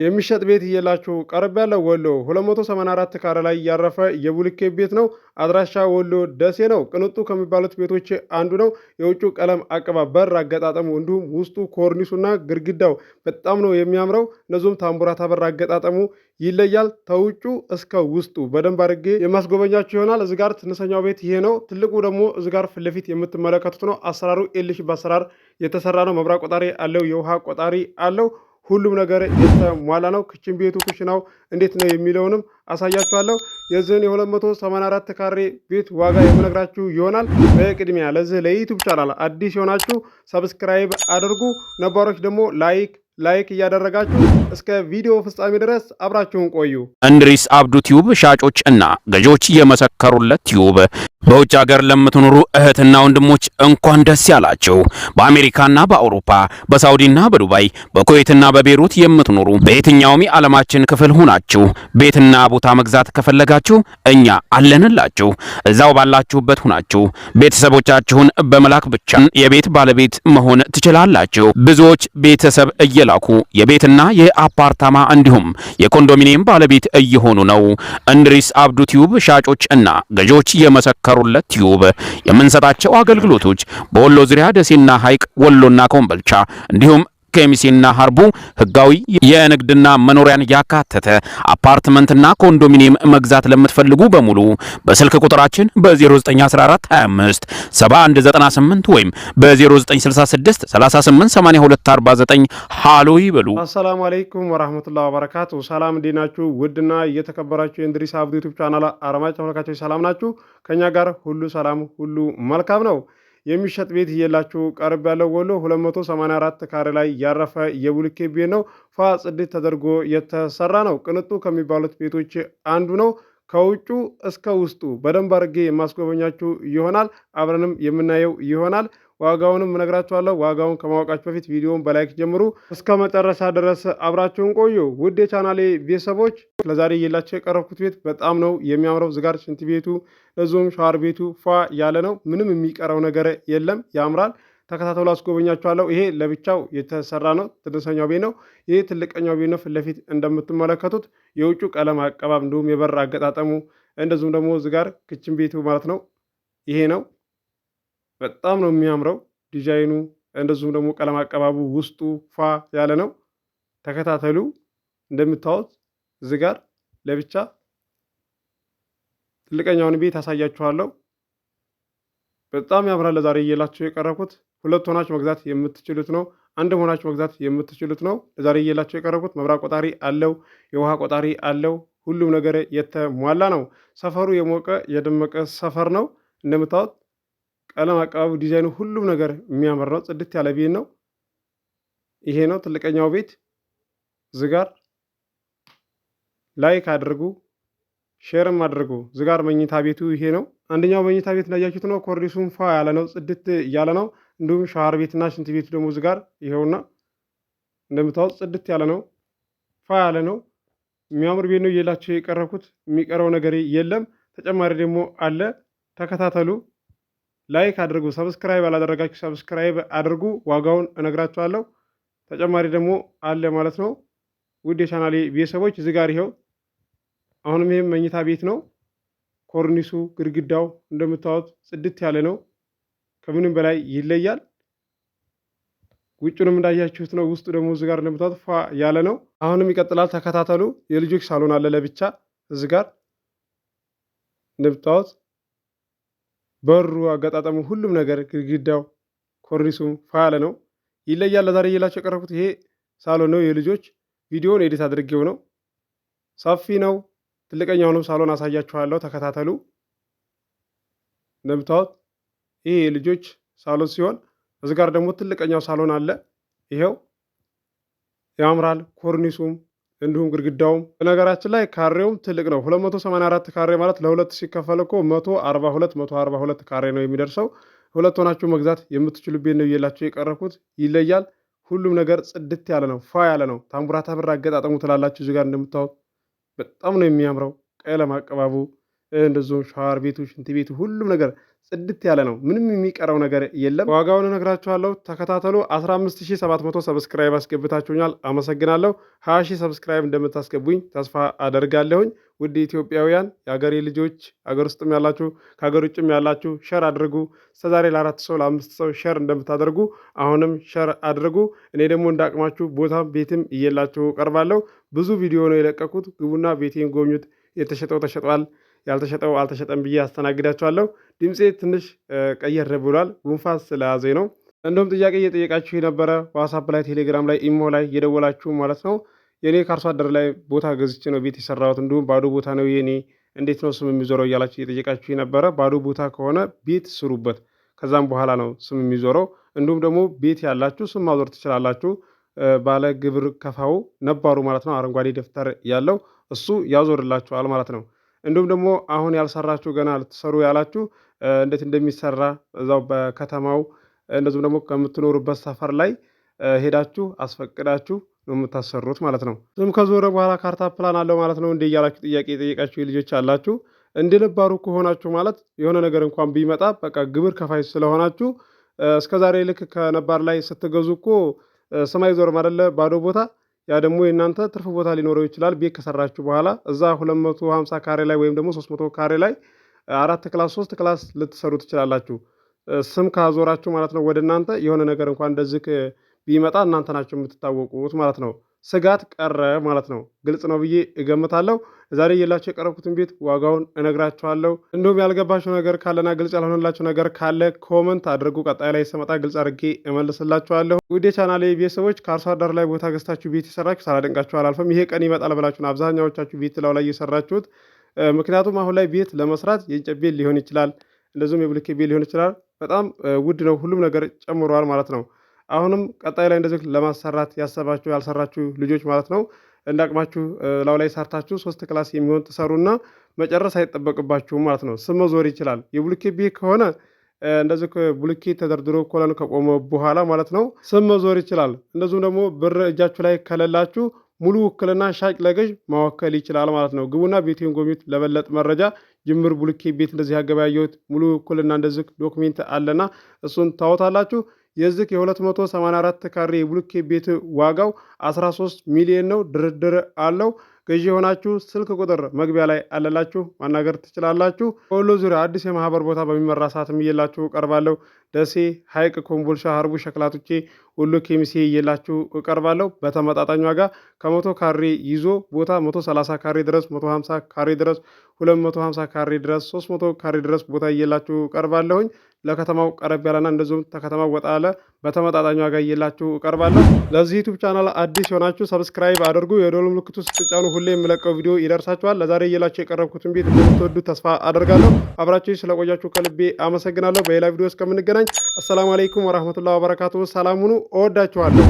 የሚሸጥ ቤት እየላችሁ ቀርብ ያለው ወሎ 284 ካሬ ላይ ያረፈ የቡልኬት ቤት ነው። አድራሻ ወሎ ደሴ ነው። ቅንጡ ከሚባሉት ቤቶች አንዱ ነው። የውጭ ቀለም አቀባብ፣ በር አገጣጠሙ እንዲሁም ውስጡ ኮርኒሱና ግድግዳው በጣም ነው የሚያምረው። እነዚሁም ታምቡራታ በር አገጣጠሙ ይለያል። ተውጩ እስከ ውስጡ በደንብ አድርጌ የማስጎበኛችሁ ይሆናል። እዚህ ጋር ትንሰኛው ቤት ይሄ ነው። ትልቁ ደግሞ እዚህ ጋር ፊት ለፊት የምትመለከቱት ነው። አሰራሩ ኤልሽ በአሰራር የተሰራ ነው። መብራት ቆጣሪ አለው። የውሃ ቆጣሪ አለው። ሁሉም ነገር የተሟላ ነው። ክችን ቤቱ ኩሽናው እንዴት ነው የሚለውንም አሳያችኋለሁ። የዚህን የ284 ካሬ ቤት ዋጋ የምነግራችሁ ይሆናል። በቅድሚያ ለዚህ ለዩቲዩብ ቻናል አዲስ የሆናችሁ ሰብስክራይብ አድርጉ። ነባሮች ደግሞ ላይክ እያደረጋችሁ እስከ ቪዲዮ ፍጻሜ ድረስ አብራችሁን ቆዩ። እንድሪስ አብዱ ቲዩብ ሻጮች እና ገዢዎች የመሰከሩለት ቲዩብ። በውጭ ሀገር ለምትኖሩ እህትና ወንድሞች እንኳን ደስ ያላችሁ። በአሜሪካና በአውሮፓ በሳውዲና በዱባይ በኩዌትና በቤሩት የምትኖሩ በየትኛውም የዓለማችን ክፍል ሆናችሁ ቤትና ቦታ መግዛት ከፈለጋችሁ እኛ አለንላችሁ። እዛው ባላችሁበት ሆናችሁ ቤተሰቦቻችሁን በመላክ ብቻ የቤት ባለቤት መሆን ትችላላችሁ። ብዙዎች ቤተሰብ እየላኩ የቤትና የአፓርታማ እንዲሁም የኮንዶሚኒየም ባለቤት እየሆኑ ነው። እንድሪስ አብዱ ቲዩብ ሻጮች እና ገዢዎች የመሰከሩለት ቲዩብ የምንሰጣቸው አገልግሎቶች በወሎ ዙሪያ ደሴና ሐይቅ፣ ወሎና ኮምበልቻ እንዲሁም ከሚሴና ሀርቡ ህጋዊ የንግድና መኖሪያን ያካተተ አፓርትመንትና ኮንዶሚኒየም መግዛት ለምትፈልጉ በሙሉ በስልክ ቁጥራችን በ091425 7198 ወይም በ0966 388249 ሃሎ ይበሉ። አሰላሙ አለይኩም ወራህመቱላሂ ወበረካቱ። ሰላም እንዴናችሁ? ውድና እየተከበራችሁ የእንድሪስ አብዱ ዩቲዩብ ቻናል አድማጭ ተመልካቾች ሰላም ናችሁ? ከኛ ጋር ሁሉ ሰላም ሁሉ መልካም ነው። የሚሸጥ ቤት እየላችሁ ቀርብ ያለው ወሎ 284 ካሬ ላይ ያረፈ የቡልኬት ቤት ነው። ፏ ጽድት ተደርጎ የተሰራ ነው። ቅንጡ ከሚባሉት ቤቶች አንዱ ነው። ከውጩ እስከ ውስጡ በደንብ አድርጌ የማስጎበኛችሁ ይሆናል። አብረንም የምናየው ይሆናል። ዋጋውንም እነግራችኋለሁ። ዋጋውን ከማወቃችሁ በፊት ቪዲዮውን በላይክ ጀምሩ። እስከ መጨረሻ ድረስ አብራችሁን ቆዩ። ውድ የቻናሌ ቤተሰቦች ለዛሬ እየላችሁ የቀረብኩት ቤት በጣም ነው የሚያምረው። ዝጋር ሽንት ቤቱ ለዞም ሻወር ቤቱ ፏ ያለ ነው። ምንም የሚቀረው ነገር የለም። ያምራል። ተከታተሉ፣ አስጎበኛችኋለሁ። ይሄ ለብቻው የተሰራ ነው። ትንሰኛው ቤት ነው። ይሄ ትልቀኛው ቤት ነው። ፊት ለፊት እንደምትመለከቱት የውጩ ቀለም አቀባብ እንዲሁም የበር አገጣጠሙ እንደዚሁም ደግሞ ዝጋር ክችን ቤቱ ማለት ነው። ይሄ ነው። በጣም ነው የሚያምረው ዲዛይኑ፣ እንደዚሁም ደግሞ ቀለም አቀባቡ ውስጡ ፏ ያለ ነው። ተከታተሉ። እንደምታዩት እዚህ ጋር ለብቻ ትልቀኛውን ቤት አሳያችኋለሁ። በጣም ያምራል። ለዛሬ እየላችሁ የቀረብኩት ሁለት ሆናችሁ መግዛት የምትችሉት ነው። አንድ ሆናችሁ መግዛት የምትችሉት ነው። ለዛሬ እየላችሁ የቀረብኩት መብራት ቆጣሪ አለው፣ የውሃ ቆጣሪ አለው። ሁሉም ነገር የተሟላ ነው። ሰፈሩ የሞቀ የደመቀ ሰፈር ነው። እንደምታዩት ቀለም አቀባቡ ዲዛይኑ ሁሉም ነገር የሚያምር ነው። ጽድት ያለ ቤት ነው። ይሄ ነው ትልቀኛው ቤት። ዝጋር ላይክ አድርጉ፣ ሼርም አድርጉ። ዝጋር መኝታ ቤቱ ይሄ ነው። አንደኛው መኝታ ቤት እንዳያችሁት ነው። ኮርኒሱም ፏ ያለ ነው፣ ጽድት ያለ ነው። እንዲሁም ሻወር ቤትና ሽንት ቤቱ ደግሞ ዝጋር ይሄውና እንደምታዩት ጽድት ያለ ነው፣ ፏ ያለ ነው። የሚያምር ቤት ነው እየላችሁ የቀረብኩት። የሚቀረው ነገር የለም። ተጨማሪ ደግሞ አለ። ተከታተሉ። ላይክ አድርጉ። ሰብስክራይብ አላደረጋችሁ ሰብስክራይብ አድርጉ። ዋጋውን እነግራችኋለሁ። ተጨማሪ ደግሞ አለ ማለት ነው። ውድ የቻናሌ ቤተሰቦች እዚህ ጋር ይኸው አሁንም ይሄም መኝታ ቤት ነው። ኮርኒሱ ግድግዳው እንደምታዩት ጽድት ያለ ነው። ከምንም በላይ ይለያል። ውጭንም እንዳያችሁት ነው። ውስጡ ደግሞ እዚህ ጋር እንደምታዩት ፏ ያለ ነው። አሁንም ይቀጥላል። ተከታተሉ። የልጆች ሳሎን አለ ለብቻ እዚህ ጋር እንደምታዩት በሩ አገጣጠሙ ሁሉም ነገር ግድግዳው ኮርኒሱም ፏ ያለ ነው። ይለያል። ለዛሬ እየላችሁ የቀረብኩት ይሄ ሳሎን ነው የልጆች። ቪዲዮውን ኤዲት አድርጌው ነው። ሰፊ ነው። ትልቀኛውንም ሳሎን አሳያችኋለሁ። ተከታተሉ። እንደምታዩት ይሄ የልጆች ሳሎን ሲሆን እዚህ ጋር ደግሞ ትልቀኛው ሳሎን አለ። ይሄው ያምራል። ኮርኒሱም እንዲሁም ግድግዳውም በነገራችን ላይ ካሬውም ትልቅ ነው። 284 ካሬ ማለት ለሁለት ሲከፈል እኮ 142 ካሬ ነው የሚደርሰው። ሁለት ሆናችሁ መግዛት የምትችሉ ቤት ነው እየላችሁ የቀረብኩት። ይለያል። ሁሉም ነገር ጽድት ያለ ነው፣ ፏ ያለ ነው። ታምቡራታ በር አገጣጠሙ ትላላችሁ። እዚህ ጋር እንደምታዩት በጣም ነው የሚያምረው። ቀለም አቀባቡ እንደዚሁም ሻወር ቤቱ፣ ሽንት ቤቱ ሁሉም ነገር ጽድት ያለ ነው። ምንም የሚቀረው ነገር የለም። ዋጋውን እነግራችኋለሁ። ተከታተሉ። 15700 ሰብስክራይብ አስገብታችሁኛል። አመሰግናለሁ። 20,000 ሰብስክራይብ እንደምታስገቡኝ ተስፋ አደርጋለሁኝ። ውድ ኢትዮጵያውያን፣ የሀገሬ ልጆች፣ ሀገር ውስጥም ያላችሁ ከሀገር ውጭም ያላችሁ ሸር አድርጉ። እስከዛሬ ለ4 ሰው ለ5 ሰው ሸር እንደምታደርጉ አሁንም ሸር አድርጉ። እኔ ደግሞ እንዳቅማችሁ ቦታም ቤትም እየላችሁ ቀርባለሁ። ብዙ ቪዲዮ ነው የለቀኩት። ግቡና ቤቴን ጎብኙት። የተሸጠው ተሸጧል፣ ያልተሸጠው አልተሸጠም ብዬ አስተናግዳችኋለሁ። ድምፄ ትንሽ ቀየር ብሏል፣ ጉንፋን ስለያዘኝ ነው። እንደውም ጥያቄ እየጠየቃችሁ የነበረ ዋትሳፕ ላይ፣ ቴሌግራም ላይ፣ ኢሞ ላይ እየደወላችሁ ማለት ነው የኔ ከአርሶ አደር ላይ ቦታ ገዝቼ ነው ቤት የሰራሁት፣ እንዲሁም ባዶ ቦታ ነው የኔ፣ እንዴት ነው ስም የሚዞረው እያላችሁ እየጠየቃችሁ የነበረ። ባዶ ቦታ ከሆነ ቤት ስሩበት፣ ከዛም በኋላ ነው ስም የሚዞረው። እንዲሁም ደግሞ ቤት ያላችሁ ስም ማዞር ትችላላችሁ። ባለ ግብር ከፋው ነባሩ ማለት ነው አረንጓዴ ደብተር ያለው እሱ ያዞርላችኋል ማለት ነው። እንዲሁም ደግሞ አሁን ያልሰራችሁ ገና ልትሰሩ ያላችሁ እንዴት እንደሚሰራ እዛው በከተማው እንደዚሁም ደግሞ ከምትኖሩበት ሰፈር ላይ ሄዳችሁ አስፈቅዳችሁ ነው የምታሰሩት ማለት ነው። ስም ከዞረ በኋላ ካርታ ፕላን አለው ማለት ነው እንደ እያላችሁ ጥያቄ የጠየቃችሁ ልጆች አላችሁ። እንደ ነባሩ ከሆናችሁ ማለት የሆነ ነገር እንኳን ቢመጣ በቃ ግብር ከፋይ ስለሆናችሁ እስከዛሬ ልክ ከነባር ላይ ስትገዙ እኮ ስም አይዞርም አይደለ? ባዶ ቦታ ያ ደግሞ የእናንተ ትርፍ ቦታ ሊኖረው ይችላል። ቤት ከሰራችሁ በኋላ እዛ 250 ካሬ ላይ ወይም ደግሞ 300 ካሬ ላይ 4 ክላስ 3 ክላስ ልትሰሩ ትችላላችሁ። ስም ካዞራችሁ ማለት ነው ወደ እናንተ የሆነ ነገር እንኳን እንደዚህ ቢመጣ እናንተ ናቸው የምትታወቁት ማለት ነው። ስጋት ቀረ ማለት ነው። ግልጽ ነው ብዬ እገምታለሁ። ዛሬ የላችሁ የቀረብኩትን ቤት ዋጋውን እነግራችኋለሁ። እንዲሁም ያልገባችሁ ነገር ካለና ግልጽ ያልሆነላችሁ ነገር ካለ ኮመንት አድርጉ። ቀጣይ ላይ ስመጣ ግልጽ አድርጌ እመልስላችኋለሁ። ውድ የቻናሌ ቤተሰቦች ከአርሶ አደር ላይ ቦታ ገዝታችሁ ቤት የሰራችሁ ሳላደንቃችሁ አላልፈም። ይሄ ቀን ይመጣል ብላችሁ ነው አብዛኛዎቻችሁ ቤት ላው ላይ እየሰራችሁት። ምክንያቱም አሁን ላይ ቤት ለመስራት የእንጨት ቤት ሊሆን ይችላል፣ እንደዚሁም የብሎኬት ቤት ሊሆን ይችላል። በጣም ውድ ነው፣ ሁሉም ነገር ጨምሯል ማለት ነው። አሁንም ቀጣይ ላይ እንደዚህ ለማሰራት ያሰባችሁ ያልሰራችሁ ልጆች ማለት ነው እንዳቅማችሁ ላው ላይ ሰርታችሁ 3 ክላስ የሚሆን ትሰሩና መጨረስ አይጠበቅባችሁም ማለት ነው። ስም መዞር ይችላል። የብሎኬት ቤት ከሆነ እንደዚህ ብሎኬት ተደርድሮ ኮለን ከቆመ በኋላ ማለት ነው ስም መዞር ይችላል። እንደዚሁም ደግሞ ብር እጃችሁ ላይ ከሌላችሁ ሙሉ ውክልና ሻጭ ለገዥ ማወከል ይችላል ማለት ነው። ግቡና ቤቴን ጎብኙት። ለበለጠ መረጃ ጅምር ብሎኬት ቤት እንደዚህ ያገበያየሁት ሙሉ ውክልና እንደዚህ ዶክሜንት አለና እሱን ታወታላችሁ። የዚህ የ284 ካሬ የብሎኬት ቤት ዋጋው 13 ሚሊዮን ነው። ድርድር አለው። ገዢ የሆናችሁ ስልክ ቁጥር መግቢያ ላይ አለላችሁ፣ ማናገር ትችላላችሁ። በወሎ ዙሪያ አዲስ የማህበር ቦታ በሚመራ ሰዓትም እየላችሁ እቀርባለሁ። ደሴ፣ ሐይቅ፣ ኮምቦልሻ፣ ሀርቡ፣ ሸክላቶቼ፣ ወሎ ኬሚሴ እየላችሁ እቀርባለሁ። በተመጣጣኝ ዋጋ ከ100 ካሬ ይዞ ቦታ 130 ካሬ ድረስ፣ 150 ካሬ ድረስ፣ 250 ካሬ ድረስ፣ 300 ካሬ ድረስ ቦታ እየላችሁ እቀርባለሁኝ። ለከተማው ቀረብ ያለና እንደዚሁም ከከተማው ወጣ ያለ በተመጣጣኝ ዋጋ እየላችሁ እቀርባለሁ። ለዚህ ዩቲዩብ ቻናል አዲስ የሆናችሁ ሰብስክራይብ አድርጉ። የደወል ምልክቱ ስትጫኑ ሁሌ የምለቀው ቪዲዮ ይደርሳችኋል። ለዛሬ እየላችሁ የቀረብኩትን ቤት እንደምትወዱ ተስፋ አደርጋለሁ። አብራችሁ ስለቆያችሁ ከልቤ አመሰግናለሁ። በሌላ ቪዲዮ እስከምንገናኝ አሰላሙ አለይኩም ወራህመቱላሂ ወበረካቱሁ። ሰላም ሁኑ። እወዳችኋለሁ።